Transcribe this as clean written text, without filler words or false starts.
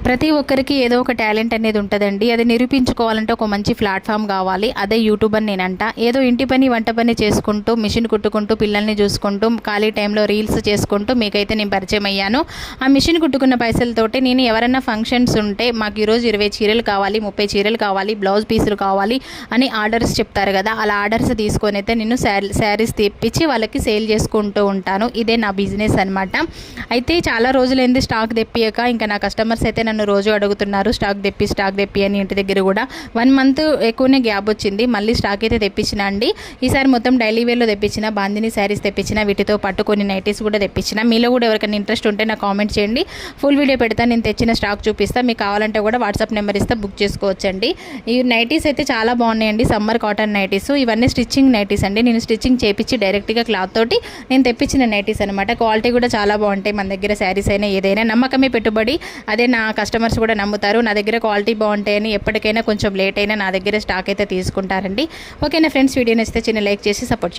ప్రతి ఒక్కరికి ఏదో ఒక టాలెంట్ అనేది ఉంటుందండి. అది నిరూపించుకోవాలంటే ఒక మంచి ప్లాట్ఫామ్ కావాలి. అదే యూట్యూబ్ అని నేనంట. ఏదో ఇంటి పని వంట పని చేసుకుంటూ మిషన్ కుట్టుకుంటూ పిల్లల్ని చూసుకుంటూ ఖాళీ టైంలో రీల్స్ చేసుకుంటూ మీకైతే నేను పరిచయం అయ్యాను. ఆ మిషన్ కుట్టుకున్న పైసలతోటి నేను ఎవరైనా ఫంక్షన్స్ ఉంటే మాకు ఈరోజు 20 చీరలు కావాలి, 30 చీరలు కావాలి, బ్లౌజ్ పీసులు కావాలి అని ఆర్డర్స్ చెప్తారు కదా, అలా ఆర్డర్స్ తీసుకొని అయితే నేను శారీస్ తెప్పించి వాళ్ళకి సేల్ చేసుకుంటూ ఉంటాను. ఇదే నా బిజినెస్ అనమాట. అయితే చాలా రోజులైంది స్టాక్ తెప్పియక. ఇంకా నా కస్టమర్స్ అయితే నన్ను రోజు అడుగుతున్నారు స్టాక్ తెప్పి అని. ఇంటి దగ్గర కూడా 1 మంత్ ఎక్కువనే గ్యాప్ వచ్చింది. మళ్ళీ స్టాక్ అయితే తెప్పించిన అండి. ఈసారి మొత్తం డైలీ వేర్లో తెప్పించిన, బాందిని శారీస్ తెప్పించిన, వీటితో పాటు కొన్ని నైటీస్ కూడా తెప్పించిన. మీలో కూడా ఎవరికైనా ఇంట్రెస్ట్ ఉంటే నాకు కామెంట్ చేయండి, ఫుల్ వీడియో పెడతా, నేను తెచ్చిన స్టాక్ చూపిస్తా. మీకు కావాలంటే కూడా వాట్సాప్ నెంబర్ ఇస్తే బుక్ చేసుకోవచ్చండి. ఈ నైటీస్ అయితే చాలా బాగున్నాయండి, సమ్మర్ కాటన్ నైటీస్. ఇవన్నీ స్టిచ్చింగ్ నైటీస్ అండి. నేను స్టిచ్చింగ్ చేపించి డైరెక్ట్గా క్లాత్ తోటి నేను తెప్పించిన నైటీస్ అనమాట. క్వాలిటీ కూడా చాలా బాగుంటాయి. మన దగ్గర శారీస్ అయినా ఏదైనా నమ్మకమే పెట్టుబడి. అదే నా కస్టమర్స్ కూడా నమ్ముతారు. నా దగ్గర క్వాలిటీ బాగుంటాయని ఎప్పటికైనా కొంచెం లేట్ అయినా నా దగ్గర స్టాక్ అయితే తీసుకుంటారండి. ఓకేనా ఫ్రెండ్స్, వీడియో నచ్చితే చిన్న లైక్ చేసి సపోర్ట్